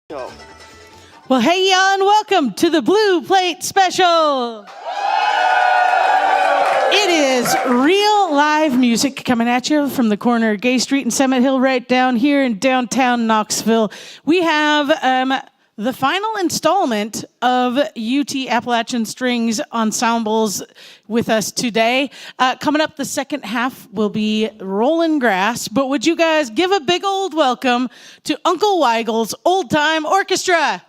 Well, hey, y'all, and welcome to the Blue Plate Special. It is real live music coming at you from the corner of Gay Street and Summit Hill right down here in downtown Knoxville. We have the final installment of UT Appalachian Strings Ensembles with us today. Coming up, the second half will be Rollin' Grass, but would you guys give a big old welcome to Uncle Weigel's Old Time Orchestra?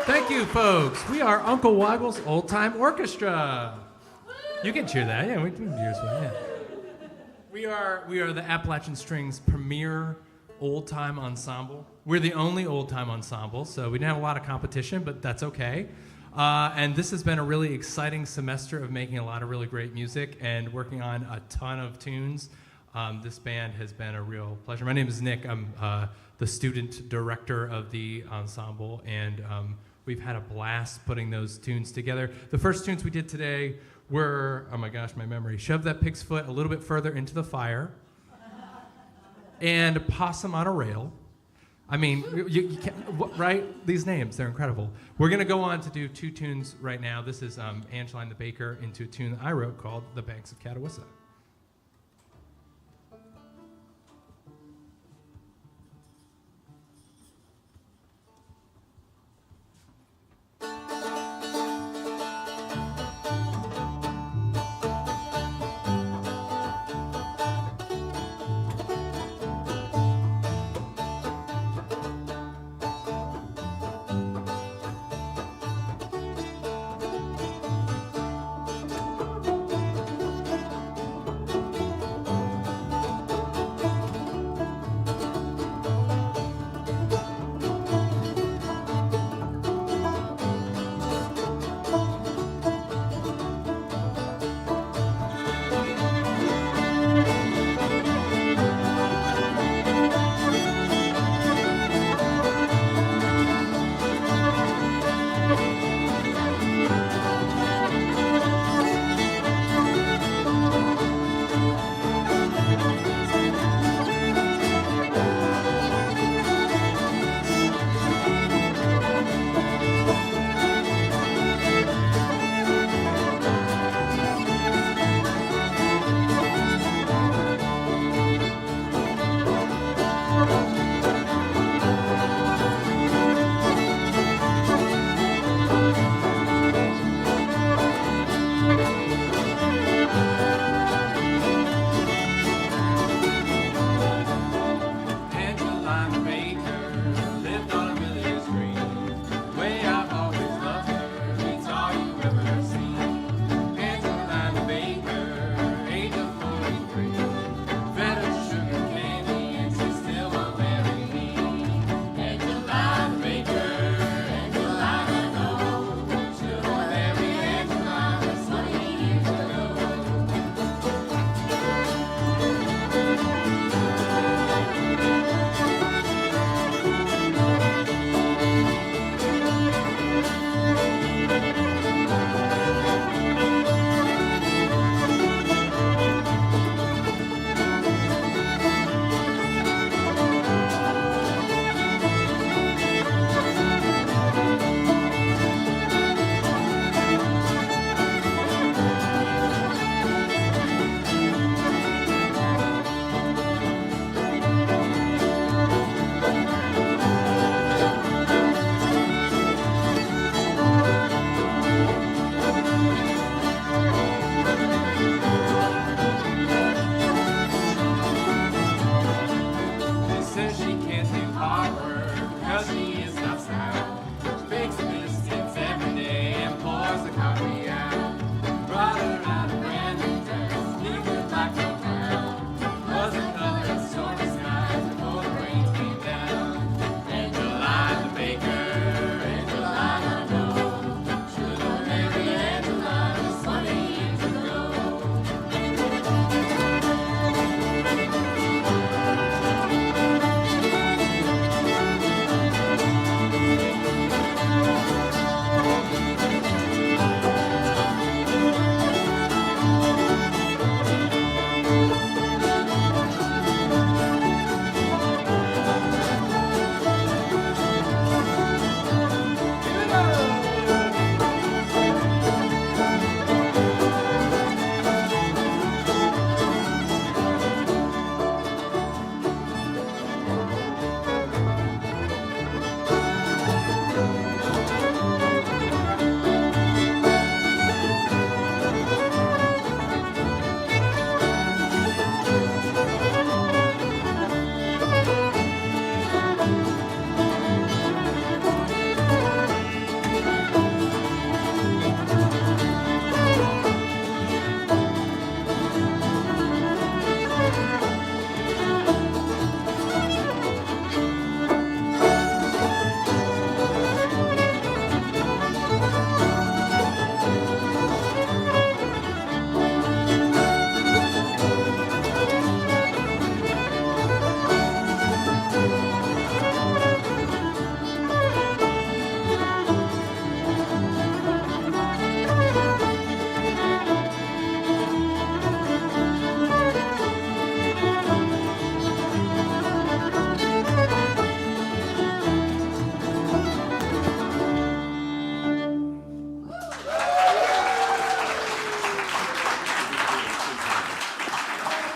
Thank you, folks. We are Uncle Weigel's Old Time Orchestra. You can cheer that. Yeah, we can cheer that. Yeah. We are the Appalachian Strings premier old time ensemble. We're the only old time ensemble, so we didn't have a lot of competition, but that's okay. And this has been a really exciting semester of making a lot of really great music and working on a ton of tunes. This band has been a real pleasure. My name is Nick. I'm the student director of the ensemble, and we've had a blast putting those tunes together. The first tunes we did today were, oh my gosh, my memory, Shove That Pig's Foot a little bit further into the fire, and Possum on a Rail. I mean, you can't, right? These names, they're incredible. We're going to go on to do 2 tunes right now. This is Angeline the Baker into a tune that I wrote called The Banks of Catawissa.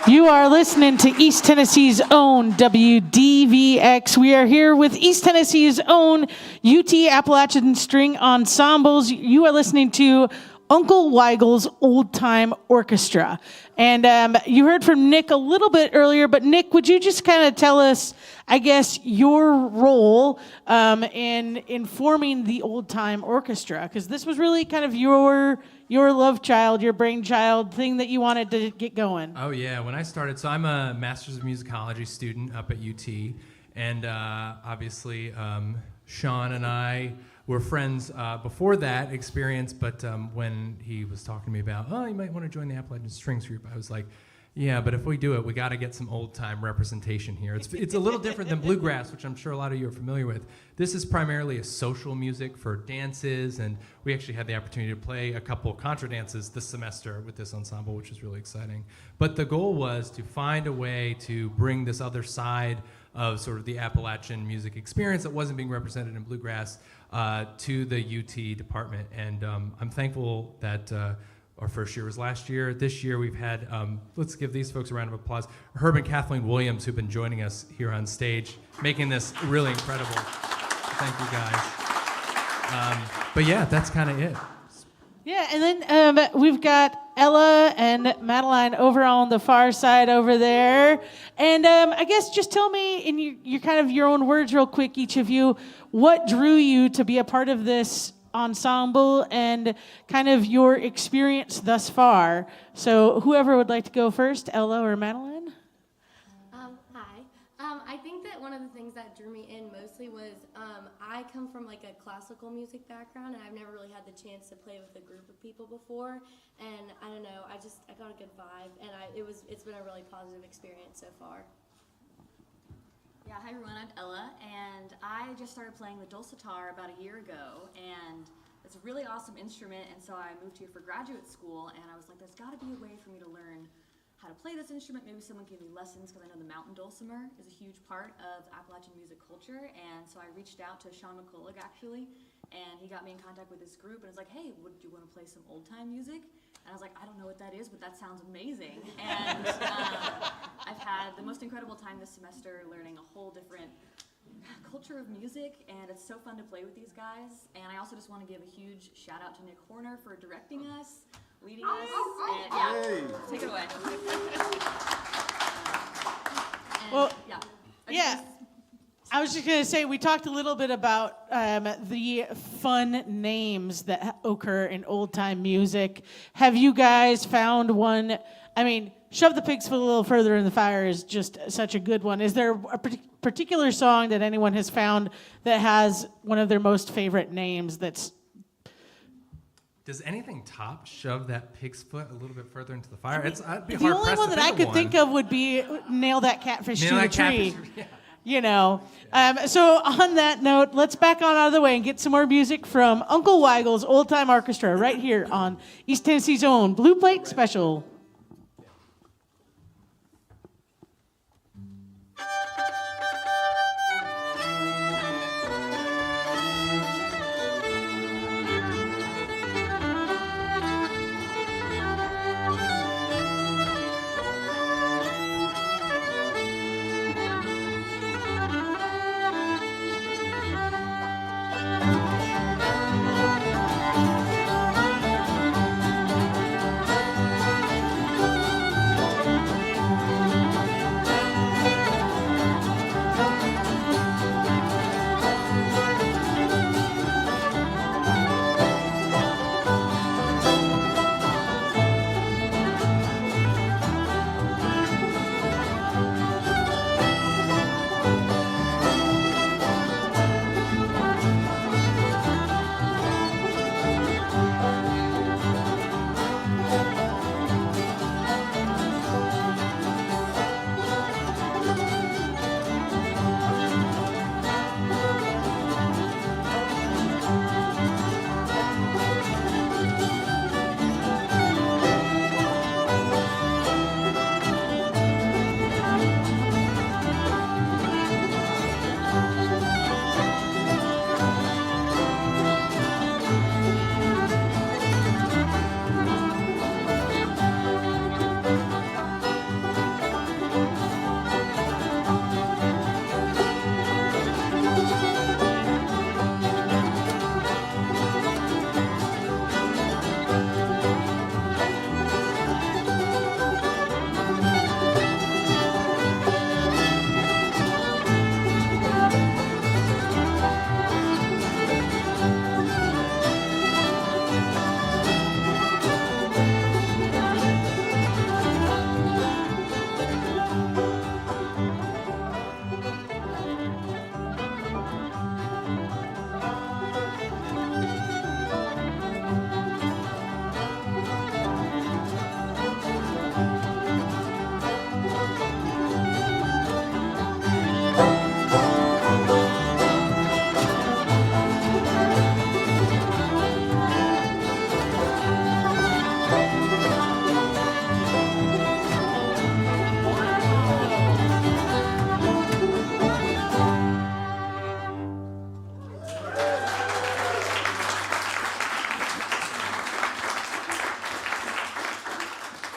You are listening to East Tennessee's own WDVX. We are here with East Tennessee's own UT Appalachian String Ensembles. You are listening to Uncle Weigel's Old Time Orchestra. And you heard from Nick a little bit earlier, but Nick, would you just kind of tell us, I guess, your role in forming the Old Time Orchestra? Because this was really kind of your love child, your brainchild, thing that you wanted to get going. Oh, yeah. When I started, so I'm a Master's of Musicology student up at UT. And obviously, Sean and I were friends before that experience. But when he was talking to me about, oh, you might want to join the Appalachian Strings Group, I was like, yeah, but if we do it, we got to get some old-time representation here. It's a little different than bluegrass, which I'm sure a lot of you are familiar with. This is primarily a social music for dances, and we actually had the opportunity to play a couple contra dances this semester with this ensemble, which is really exciting. But the goal was to find a way to bring this other side of sort of the Appalachian music experience that wasn't being represented in bluegrass to the UT department. And I'm thankful that our first year was last year. This year we've had, let's give these folks a round of applause, Herb and Kathleen Williams, who've been joining us here on stage, making this really incredible. Thank you, guys. But yeah, that's kind of it. Yeah, and then we've got Ella and Madeline over on the far side over there. And I guess just tell me in your kind of your own words real quick, each of you, what drew you to be a part of this ensemble and kind of your experience thus far. So whoever would like to go first, Ella or Madeline? Hi. I think that one of the things that drew me in mostly was I come from like a classical music background, and I've never really had the chance to play with a group of people before. And I don't know, I got a good vibe, and it's been a really positive experience so far. Yeah, hi everyone, I'm Ella, and I just started playing the dulcitar about a year ago, and it's a really awesome instrument, and so I moved here for graduate school, and I was like, there's got to be a way for me to learn how to play this instrument. Maybe someone give me lessons, because I know the mountain dulcimer is a huge part of Appalachian music culture, and so I reached out to Sean McCulloch, actually, and he got me in contact with this group, and was like, hey, would you want to play some old-time music? And I was like, I don't know what that is, but that sounds amazing. And I've had the most incredible time this semester learning a whole different culture of music, and it's so fun to play with these guys. And I also just want to give a huge shout out to Nick Horner for directing us, leading us, and yeah, take it away. Well, yeah. I was just going to say, we talked a little bit about the fun names that occur in old-time music. Have you guys found one? I mean, Shove the Pig's Foot a Little Further in the Fire is just such a good one. Is there a particular song that anyone has found that has one of their most favorite names that's... Does anything top Shove That Pig's Foot a little bit further into the fire? I'd be the hard only pressed one to that I of could one. think of would be Nail That Catfish Nail to That the Tree. Catfish, yeah. You know. So on that note, let's back on out of the way and get some more music from Uncle Weigel's Old Time Orchestra right here on East Tennessee's own Blue Plate Special.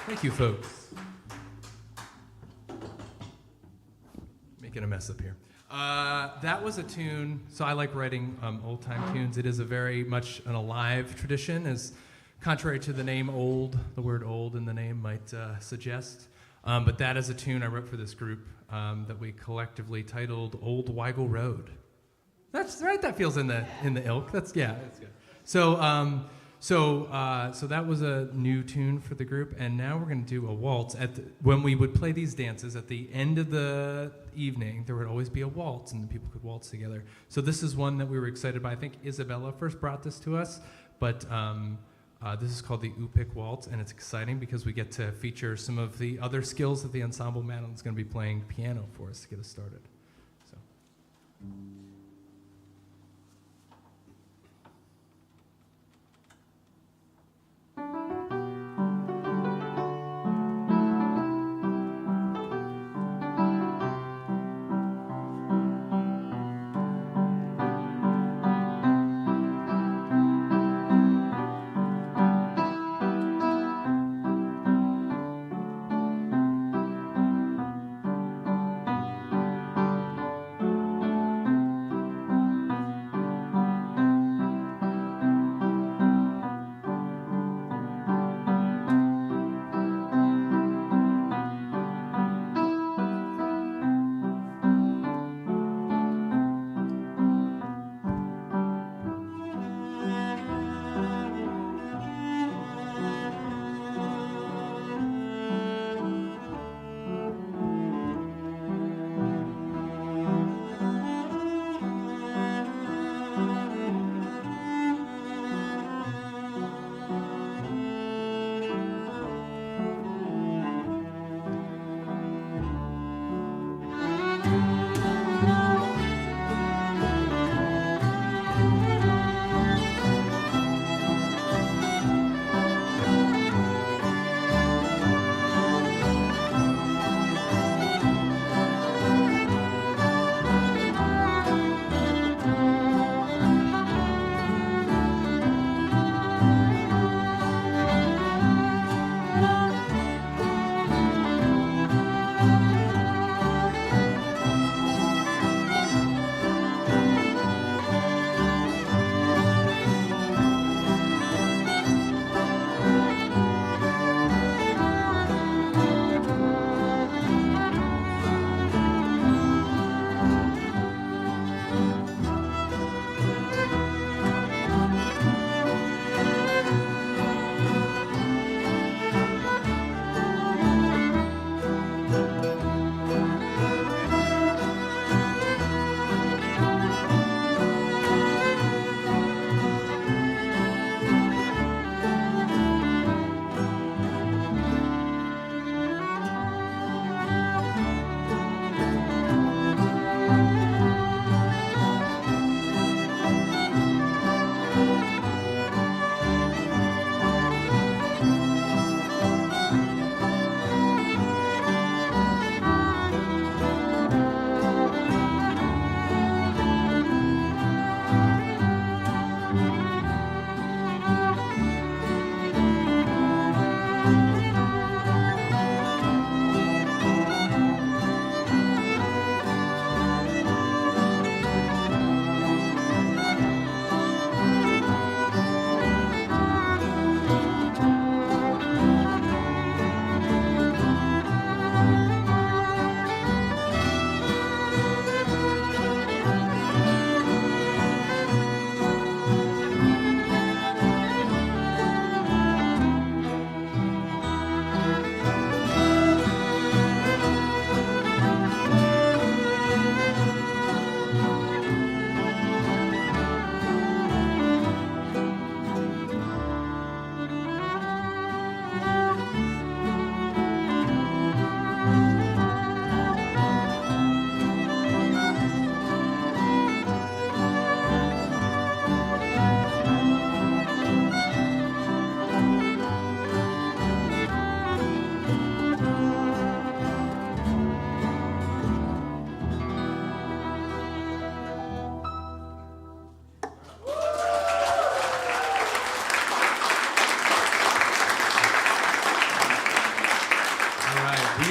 Thank you, folks. Making a mess up here. That was a tune, so I like writing old-time tunes. It is a very much an alive tradition, as contrary to the name old, the word old in the name might suggest. But that is a tune I wrote for this group that we collectively titled Old Weigel Road. That's right, that feels in the ilk. That's good. So that was a new tune for the group, and now we're going to do a waltz. When we would play these dances, at the end of the evening, there would always be a waltz, and the people could waltz together. So this is one that we were excited by. I think Isabella first brought this to us, but this is called the Upik Waltz, and it's exciting because we get to feature some of the other skills that the ensemble. Madeline's going to be playing piano for us to get us started. So.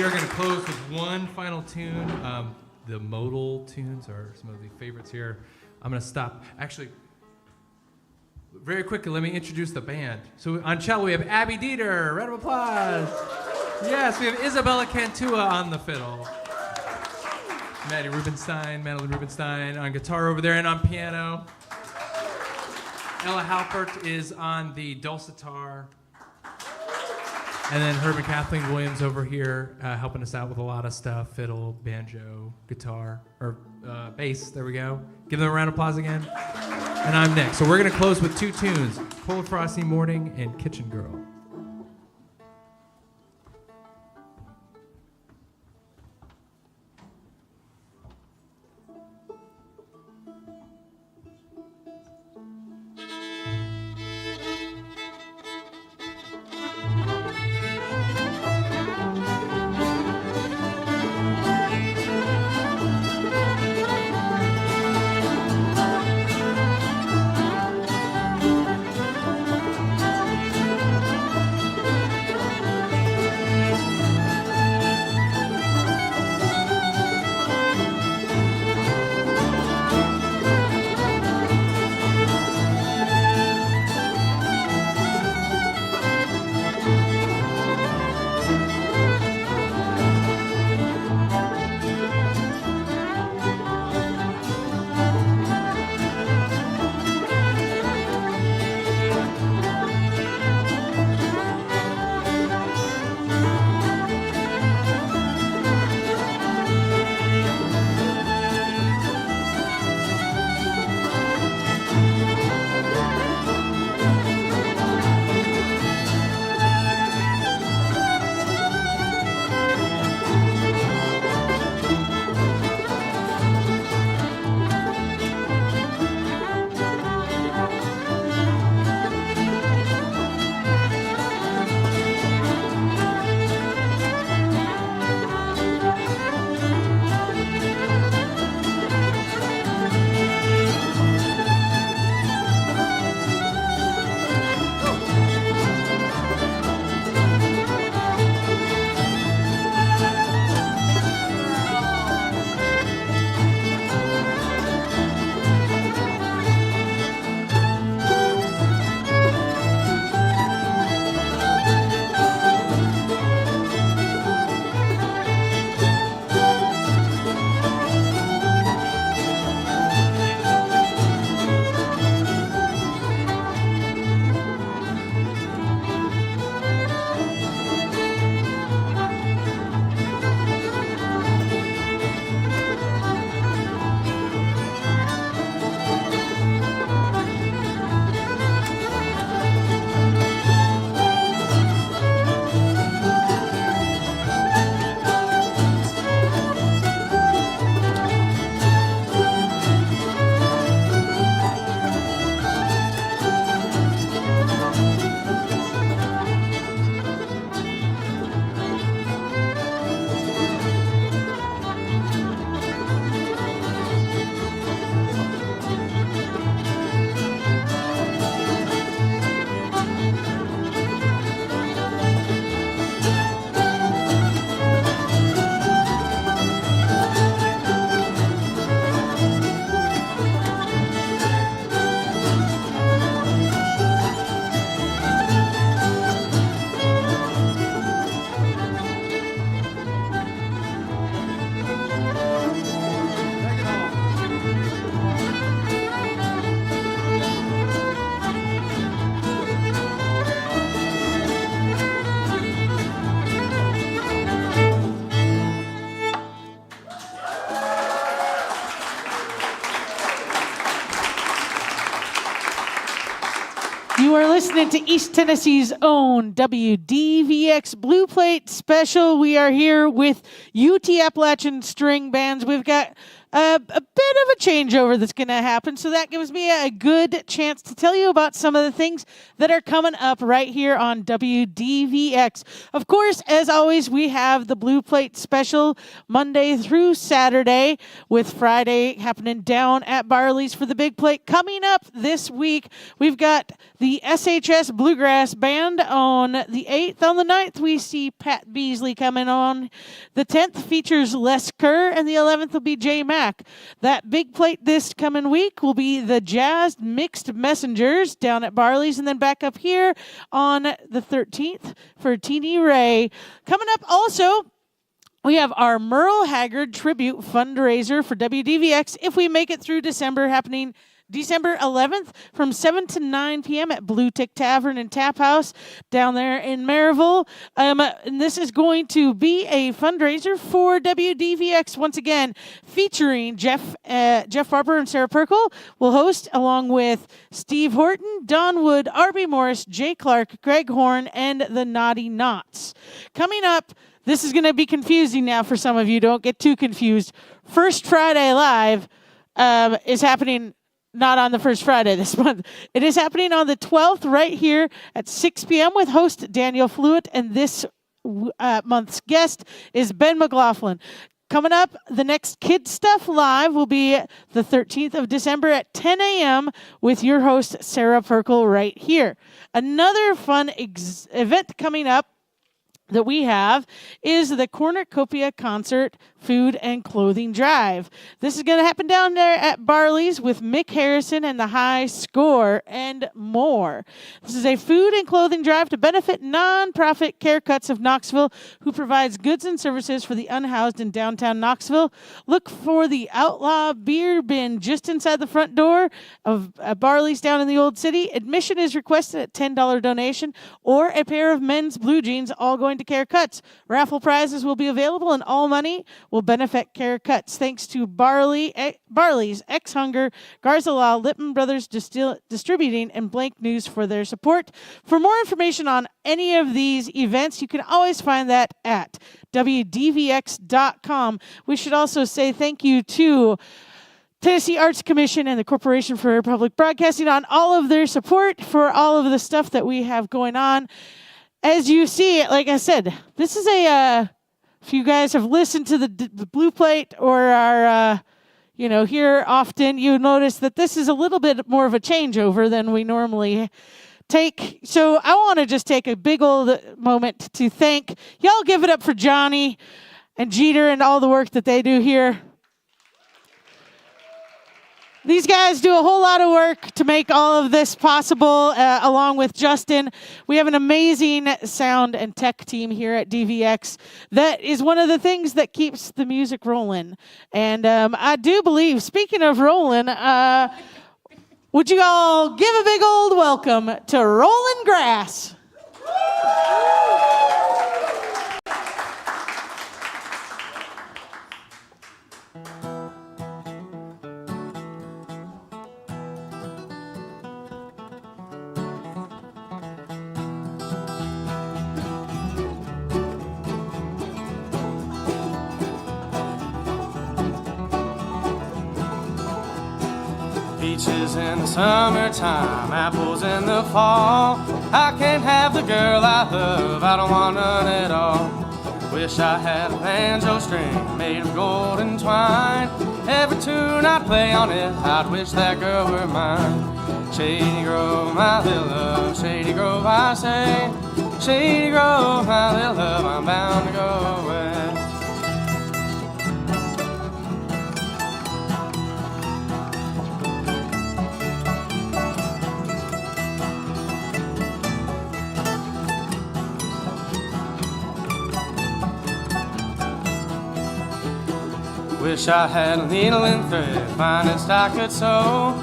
we are going to close with one final tune. The modal tunes are some of the favorites here. I'm going to stop. Actually, very quickly, let me introduce the band. So on cello, we have Abby Dieter. Round of applause. Yes, we have Isabella Cantua on the fiddle. Madeline Rubenstein on guitar over there and on piano. Ella Halpert is on the dulcitar. And then Herb and Kathleen Williams over here helping us out with a lot of stuff. Fiddle, banjo, guitar, or bass. There we go. Give them a round of applause again. And I'm Nick. So we're going to close with two tunes, Cold Frosty Morning and Kitchen Girl. You are listening to East Tennessee's own WDVX Blue Plate Special. We are here with UT Appalachian String Bands. We've got a bit of a changeover that's going to happen. So that gives me a good chance to tell you about some of the things that are coming up right here on WDVX. Of course, as always, we have the Blue Plate special Monday through Saturday, with Friday happening down at Barley's for the Big Plate. Coming up this week, we've got the SHS Bluegrass Band on the 8th. On the 9th, we see Pat Beasley coming on. The 10th features Les Kerr, and the 11th will be Jay Mack. That Big Plate this coming week will be the Jazz Mixed Messengers down at Barley's, and then back up here on the 13th for Teeny Ray. Coming up also, we have our Merle Haggard tribute fundraiser for WDVX if we make it through December, happening December 11th from 7 to 9 p.m. at Blue Tick Tavern and Tap House down there in Maryville. And this is going to be a fundraiser for WDVX once again, featuring Jeff Barber and Sarah Perkle will host, along with Steve Horton, Don Wood, R.B. Morris, Jay Clark, Greg Horn, and the Naughty Knots. Coming up, this is going to be confusing now for some of you. Don't get too confused. First Friday Live is happening not on the first Friday this month. It is happening on the 12th right here at 6 p.m. with host Daniel Flewitt, and this month's guest is Ben McLaughlin. Coming up, the next Kid Stuff Live will be the 13th of December at 10 a.m. with your host Sarah Perkle right here. Another fun event coming up that we have is the Cornucopia Concert Food and Clothing Drive. This is going to happen down there at Barley's with Mick Harrison and the High Score and more. This is a food and clothing drive to benefit nonprofit Care Cuts of Knoxville, who provides goods and services for the unhoused in downtown Knoxville. Look for the Outlaw Beer Bin just inside the front door of Barley's down in the Old City. Admission is requested at $10 donation or a pair of men's blue jeans, all going to Care Cuts. Raffle prizes will be available, and all money will benefit Care Cuts. Thanks to Barley's, Ex-Hunger, Garza Law, Lippman Brothers Distributing, and Blank News for their support. For more information on any of these events, you can always find that at WDVX.com. We should also say thank you to Tennessee Arts Commission and the Corporation for Public Broadcasting on all of their support for all of the stuff that we have going on. As you see, like I said, this is if you guys have listened to the Blue Plate or are, here often, you notice that this is a little bit more of a changeover than we normally take. So I want to just take a big old moment to thank, y'all give it up for Johnny and Jeter and all the work that they do here. These guys do a whole lot of work to make all of this possible, along with Justin. We have an amazing sound and tech team here at DVX that is one of the things that keeps the music rolling. And I do believe, speaking of rolling, would you all give a big old welcome to Rollin' Grass? Peaches in the summertime, apples in the fall. I can't have the girl I love, I don't want none at all. Wish I had a banjo string made of golden twine. Every tune I'd play on it, I'd wish that girl were mine. Shady Grove, my little love, Shady Grove, I say. Shady Grove, my little love, I'm bound to go away. Wish I had a needle and thread, finest I could sew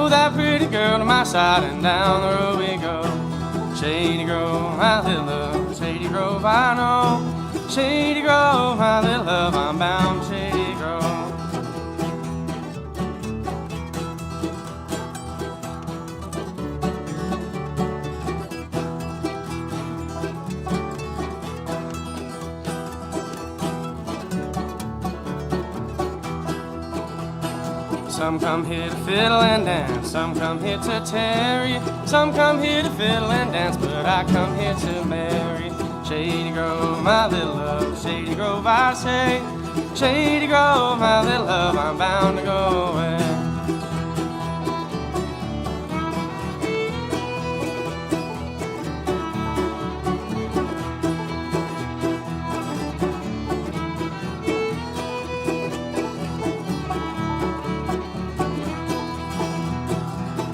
that pretty girl to my side, and down the road we go. Shady Grove, my little love, Shady Grove, I know. Shady Grove, my little love, I'm bound to Shady Grove. Some come here to fiddle and dance, some come here to tarry, some come here to fiddle and dance, but I come here to marry. Shady Grove, my little love, Shady Grove, I say. Shady Grove, my little love, I'm bound to go away.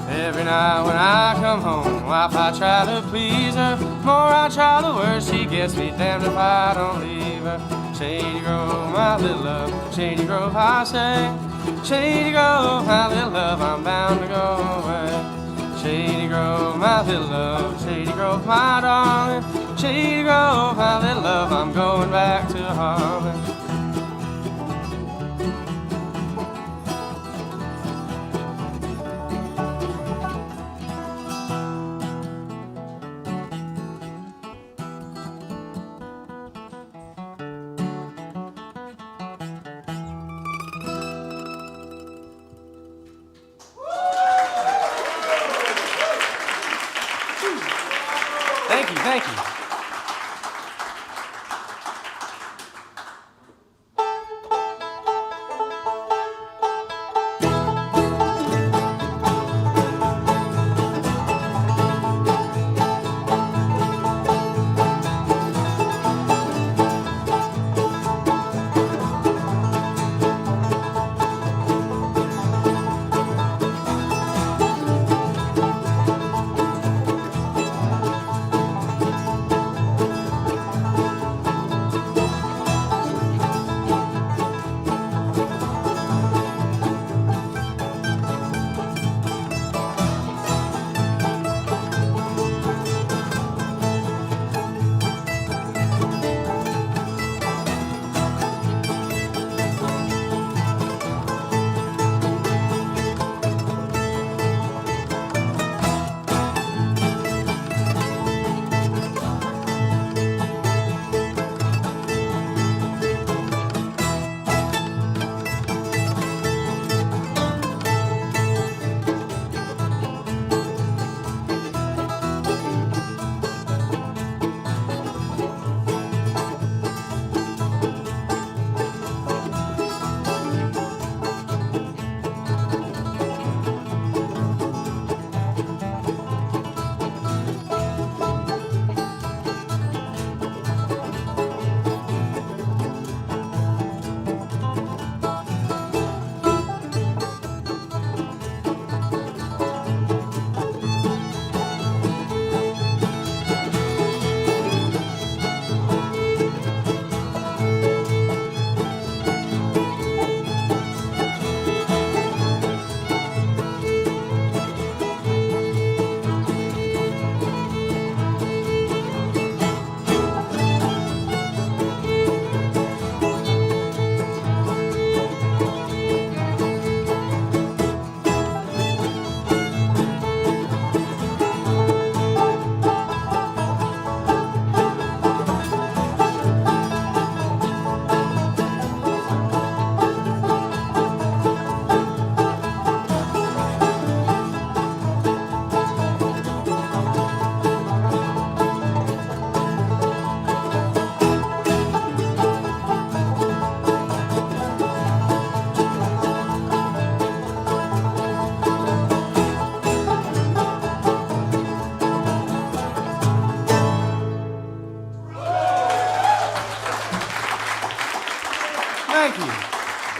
Every night when I come home, wife, I try to please her. More I try, the worse she gets me. Damned if I don't leave her. Shady Grove, my little love, Shady Grove, I say. Shady Grove, my little love, I'm bound to go away. Shady Grove, my little love, Shady Grove, my darling. Shady Grove, my little love, I'm going back to Harlan. Thank you.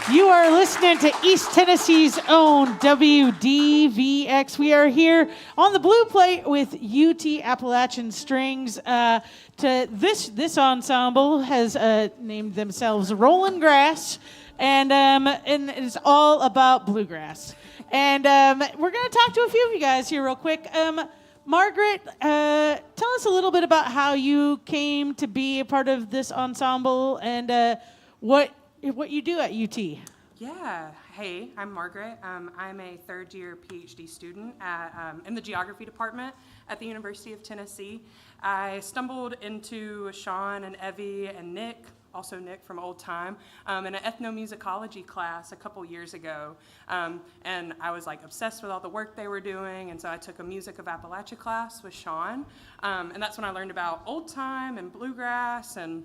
You are listening to East Tennessee's own WDVX. We are here on the blue plate with UT Appalachian Strings. This ensemble has named themselves Rollin' Grass, and it's all about bluegrass. And we're going to talk to a few of you guys here real quick. Margaret, tell us a little bit about how you came to be a part of this ensemble and what you do at UT. Yeah. Hey, I'm Margaret. I'm a third-year PhD student in the geography department at the University of Tennessee. I stumbled into Sean and Evie and Nick, also Nick from Old Time, in an ethnomusicology class a couple years ago. And I was like obsessed with all the work they were doing, and so I took a Music of Appalachia class with Sean. And that's when I learned about Old Time and bluegrass and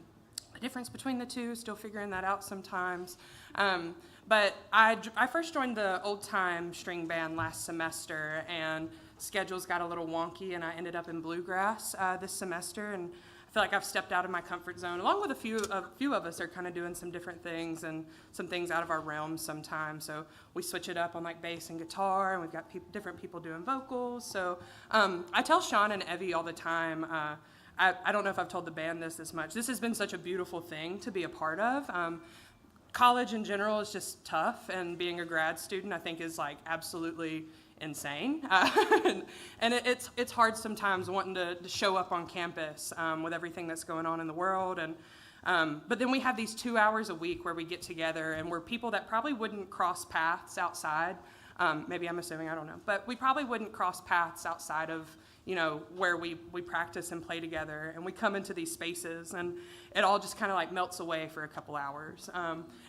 the difference between the two, still figuring that out sometimes. But I first joined the Old Time string band last semester, and schedules got a little wonky, and I ended up in bluegrass this semester, and I feel like I've stepped out of my comfort zone, along with a few of us are kind of doing some different things and some things out of our realm sometimes. So we switch it up on like bass and guitar, and we've got different people doing vocals. So I tell Sean and Evie all the time, I don't know if I've told the band this much. This has been such a beautiful thing to be a part of. College in general is just tough, and being a grad student I think is like absolutely insane. And it's hard sometimes wanting to show up on campus with everything that's going on in the world. And but then we have these 2 hours a week where we get together, and we're people that probably wouldn't cross paths outside. Maybe I'm assuming, I don't know. But we probably wouldn't cross paths outside of, you know, where we practice and play together. And we come into these spaces, and it all just kind of like melts away for a couple hours.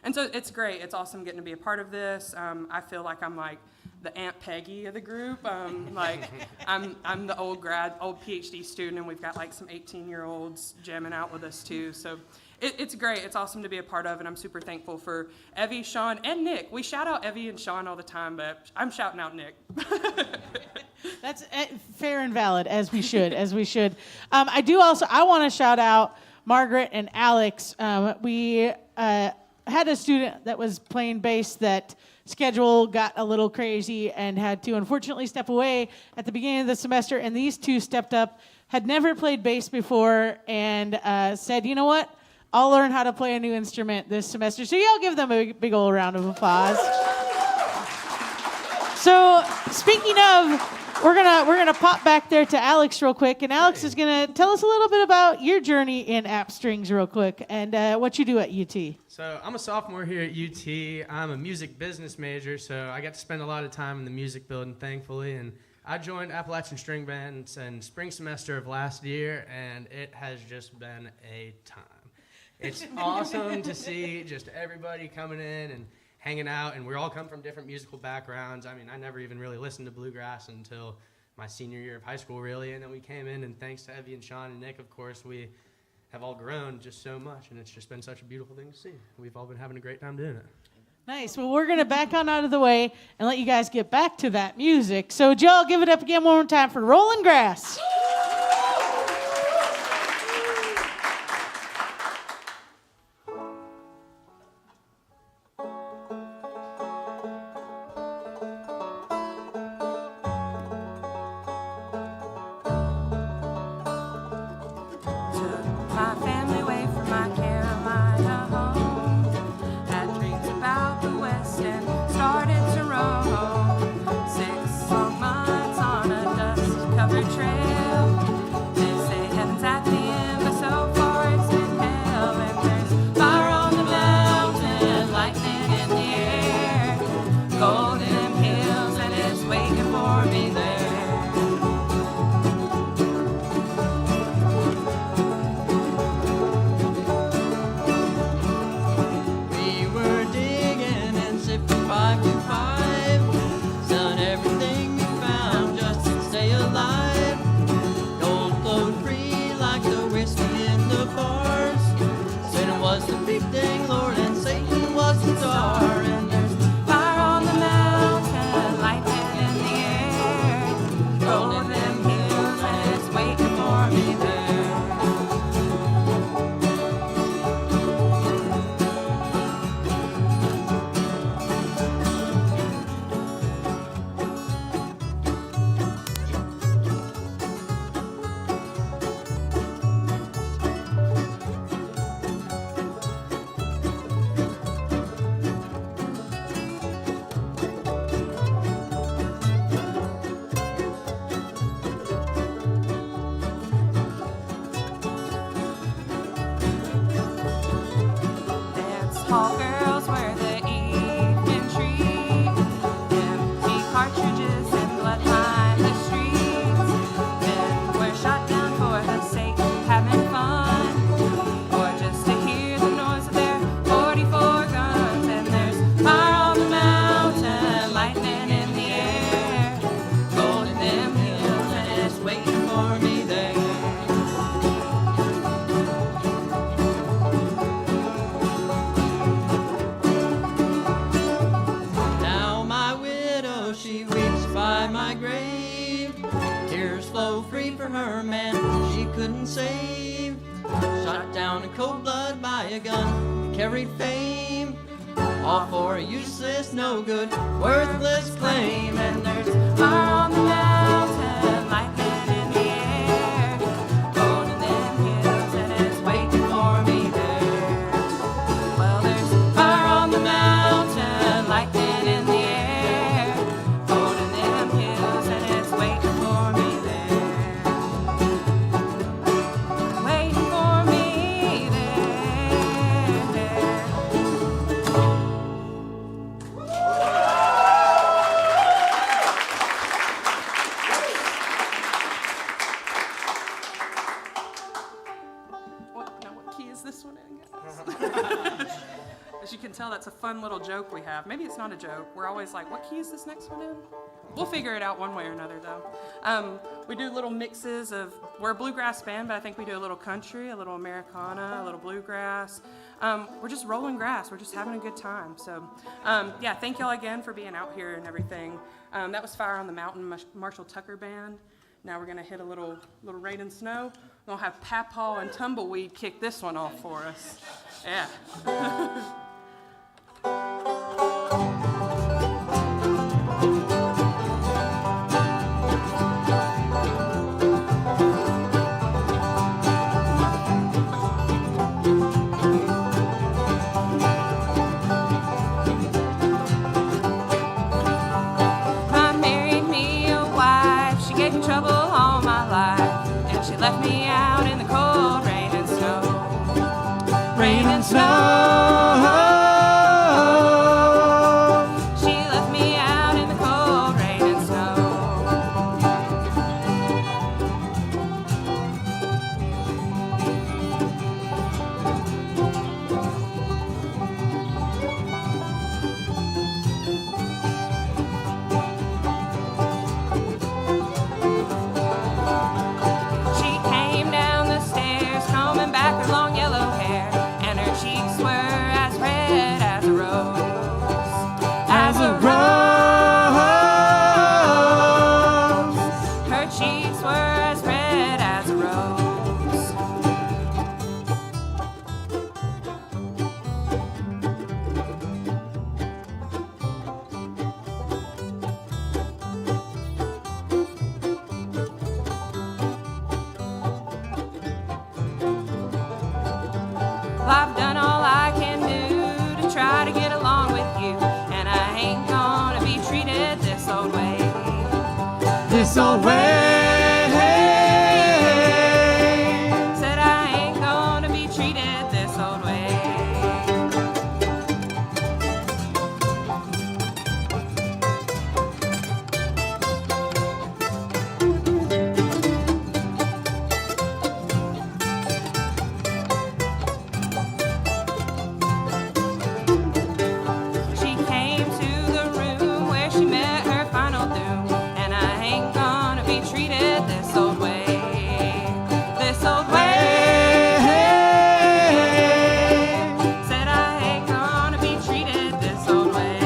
And so it's great. It's awesome getting to be a part of this. I feel like I'm like the Aunt Peggy of the group. Like I'm the old PhD student, and we've got like some 18-year-olds jamming out with us too. So it's great. It's awesome to be a part of, and I'm super thankful for Evie, Sean, and Nick. We shout out Evie and Sean all the time, but I'm shouting out Nick. That's fair and valid, as we should, I want to shout out Margaret and Alex. We had a student that was playing bass that schedule got a little crazy and had to unfortunately step away at the beginning of the semester, and these two stepped up, had never played bass before, and said, you know what? I'll learn how to play a new instrument this semester. So y'all give them a big old round of applause. So speaking of, we're gonna pop back there to Alex real quick, and Alex is gonna tell us a little bit about your journey in app strings real quick and what you do at UT. So I'm a sophomore here at UT. I'm a music business major, so I got to spend a lot of time in the music building, thankfully. And I joined Appalachian String Bands in spring semester of last year, and it has just been a time. It's awesome to see just everybody coming in and hanging out, and we all come from different musical backgrounds. I mean, I never even really listened to bluegrass until my senior year of high school, really, and then we came in, and thanks to Evie and Sean and Nick, of course, we have all grown just so much, and it's just been such a beautiful thing to see. We've all been having a great time doing it. Nice. Well, we're going to back on out of the way and let you guys get back to that music. So, Joe, give it up again one more time for Rollin' Grass. My family away from my Carolina home. Had dreams about the West and started to roam. 6 long months on a dust-covered trail. They say heaven's at the end, but so far it's been hell. And there's fire on the mountain, lightning in the air, gold in them hills, and it's waiting for me there. Tall girls wear the evening tree, empty cartridges and blood line the streets. Men wear shotgun for the sake down in cold blood by a gun. He carried fame, all for a useless, no good, worthless claim. And there's fire on the mountain, lightning in the air, going to them hills, and it's waiting for me there. Well, there's fire on the mountain, lightning in the air, going to them hills, and it's waiting for me there. Waiting for me there. What key is this one in, guys? As you can tell, that's a fun little joke we have. Maybe it's not a joke. We're always like, what key is this next one in? We'll figure it out one way or another, though. We do little mixes of, we're a bluegrass band, but I think we do a little country, a little Americana, a little bluegrass. We're just rolling grass. We're just having a good time. So, yeah, thank y'all again for being out here and everything. That was Fire on the Mountain, Marshall Tucker Band. Now we're gonna hit a little Rain and Snow. We'll have Papaw and Tumbleweed kick this one off for us. Yeah. Mom married me a wife. She gave me trouble all my life, and she left me out in the cold rain and snow. Rain and snow. She left me out in the cold rain and snow. She came down the stairs, combing back her long yellow hair, and her cheeks were as red as a rose. As a rose. Her cheeks were as red as a rose. Well, I've done all I can do to try to get along with you, and I ain't gonna be treated this old way. This old way. Said I ain't gonna be treated this old way. She came to the room where she met her final doom, and I ain't gonna be treated this old way. This old way. Said I ain't gonna be treated this old way.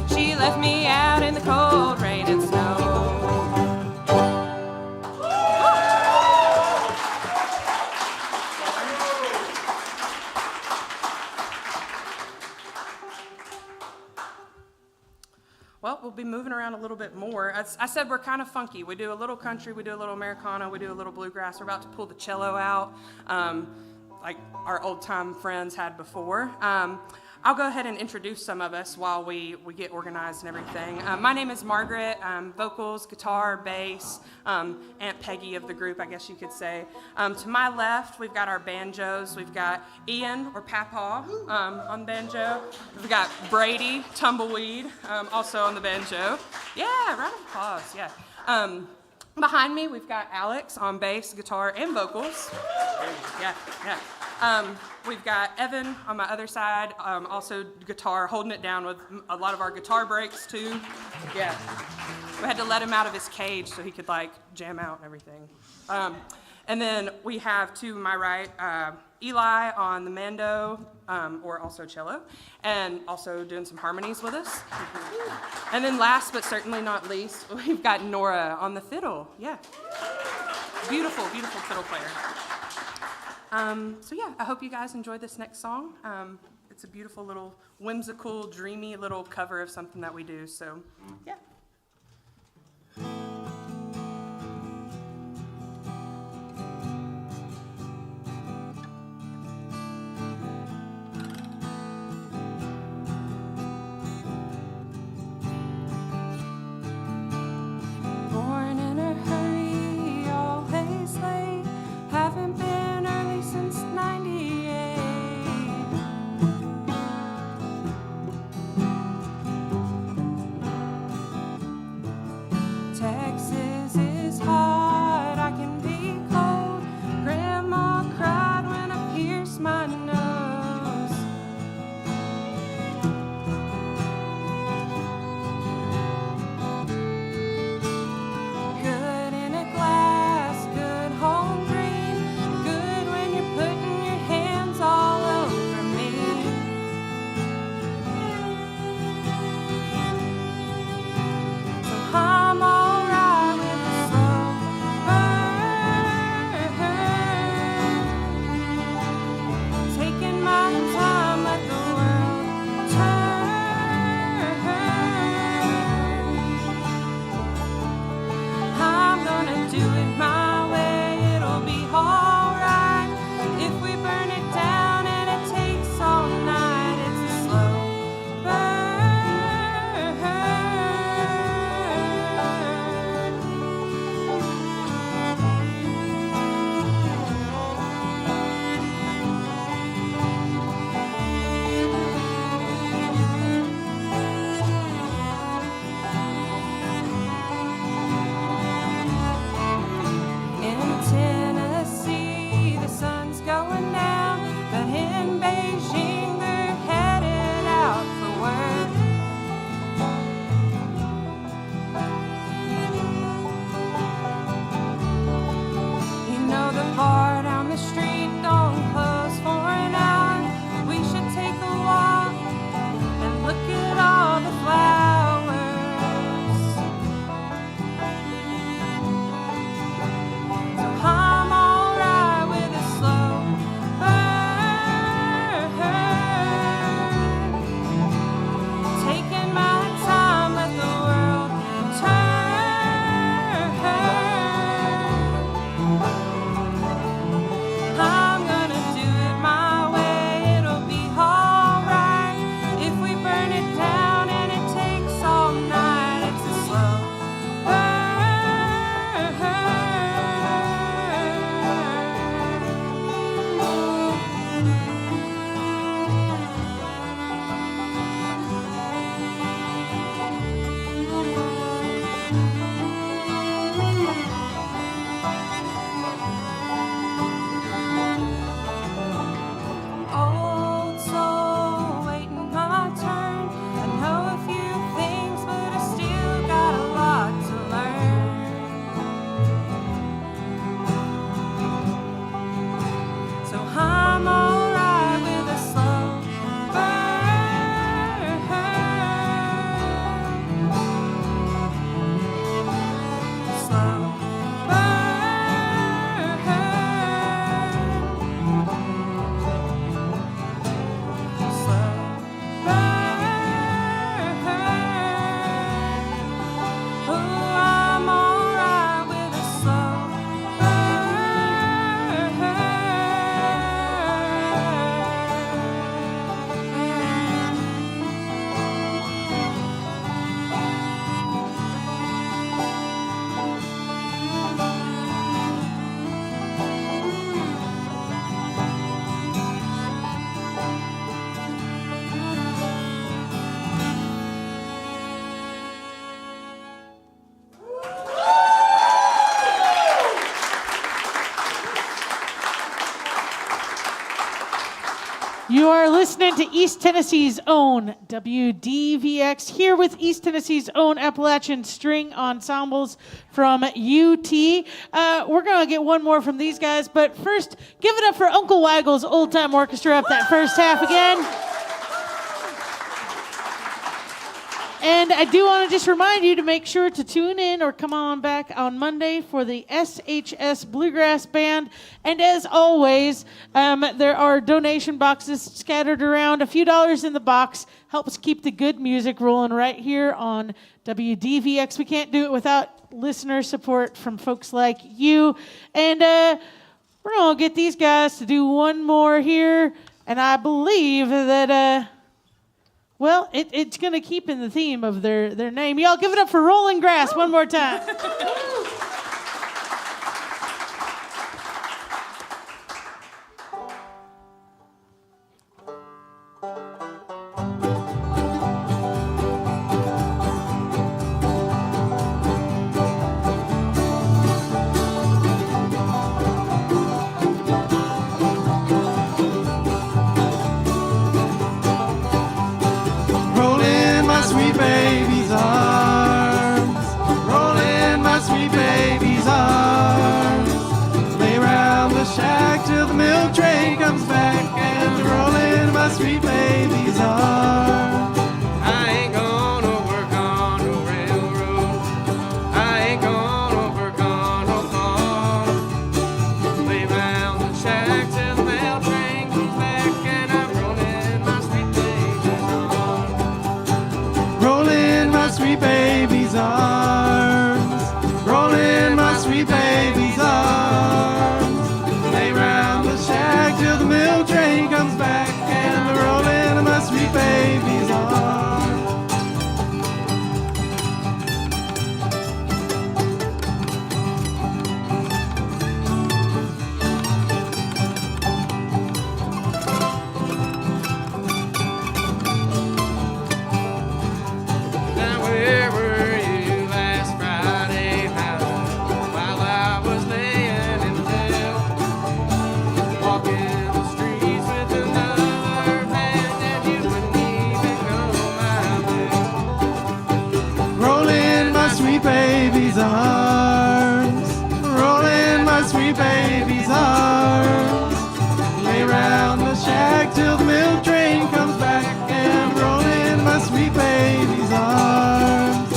She left me out in the cold rain and snow. Well, we'll be moving around a little bit more. As I said, we're kind of funky. We do a little country, we do a little Americana, we do a little bluegrass. We're about to pull the cello out, like our old-time friends had before. I'll go ahead and introduce some of us while we get organized and everything. My name is Margaret. I'm vocals, guitar, bass, Aunt Peggy of the group, I guess you could say. To my left, we've got our banjos. We've got Ian, or Papaw, on banjo. We've got Brady, Tumbleweed, also on the banjo. Yeah, round of applause, yeah. Behind me, we've got Alex on bass, guitar, and vocals. Yeah, yeah. We've got Evan on my other side, also guitar, holding it down with a lot of our guitar breaks too. Yeah. We had to let him out of his cage so he could like jam out and everything. And then we have to my right, Eli on the mando, or also cello, and also doing some harmonies with us. And then last but certainly not least, we've got Nora on the fiddle. Yeah. Beautiful, beautiful fiddle player. So yeah, I hope you guys enjoy this next song. It's a beautiful little whimsical, dreamy little cover of something that we do. So yeah. Born in a hurry, always late. Haven't been early since '98. Texas is hot, I can be cold. Grandma cried when I pierced my nose. Good in a glass, good home green. Good when you're putting your hands all over me. So I'm alright with a slow burn. Taking my time, let the world turn. I'm gonna do it my way, it'll be alright. If we burn it down and it takes all night, it's a slow In Tennessee, the sun's going down, but in Beijing, they're headed out for work. You know the bar down the street don't close for an hour. We should take a walk and look at all the flowers. So I'm alright with a slow burn. Taking my time, let the world turn. I'm gonna do it my way, it'll be alright. If we burn it down and it takes all night, it's a slow Old soul, waiting my turn. I know a few things, but I still got a lot to learn. So I'm alright with a slow burn. Slow I'm alright with a slow You are listening to East Tennessee's own WDVX, here with East Tennessee's own Appalachian String Ensembles from UT. We're going to get one more from these guys, but first, give it up for Uncle Waggle's Old Time Orchestra up that first half again. And I do want to just remind you to make sure to tune in or come on back on Monday for the SHS Bluegrass Band. And as always, there are donation boxes scattered around. A few dollars in the box helps keep the good music rolling right here on WDVX. We can't do it without listener support from folks like you. And we're going to get these guys to do one more here. And I believe that... well, it's going to keep in the theme of their name. Y'all give it up for Rolling Grass one more time. Roll in my sweet baby's arms. Roll in my sweet baby's arms. Lay round the shack till the milk train comes back and roll in my sweet baby's arms. I ain't gonna work on no railroad. I ain't gonna work on no farm. Lay round the shack till the milk train comes back and I'm rolling my sweet baby's arms. Roll in my sweet baby's arms. Roll in my sweet baby's arms. Lay round the shack till the milk train comes back and roll in my sweet baby's arms. Now where were you last Friday night while I was laying in jail? Walking the streets with another man and you wouldn't even know my name. Roll in my sweet baby's arms. Roll in my sweet baby's arms. Lay round the shack till the milk train comes back and roll in my sweet baby's arms.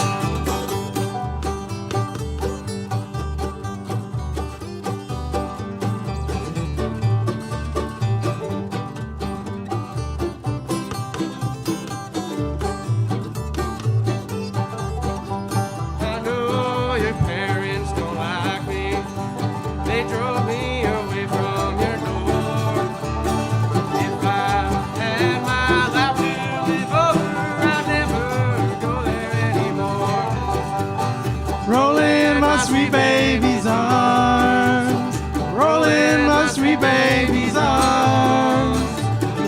I know your parents don't like me. They drove me away from your door. If I had my life to live over, I'd never go there anymore. Roll in my sweet baby's arms. Roll in my sweet baby's arms.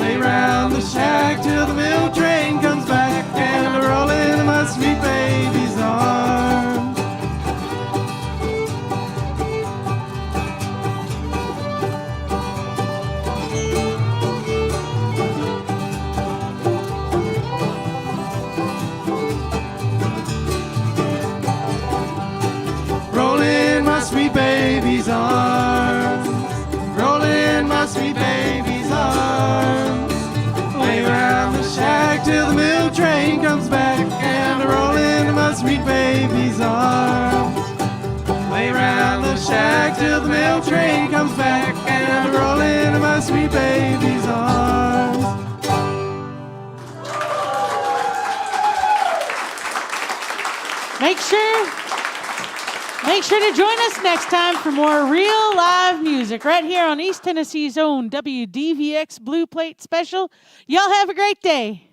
Lay round the shack till the milk train comes back and roll in my sweet baby's arms. Roll in my sweet baby's arms. Roll in my sweet baby's arms. Lay round the shack till the milk train comes back and roll in my sweet baby's arms. Lay round the shack till the milk train comes back and roll in my sweet baby's arms. Make sure to join us next time for more real live music right here on East Tennessee's own WDVX Blue Plate Special. Y'all have a great day.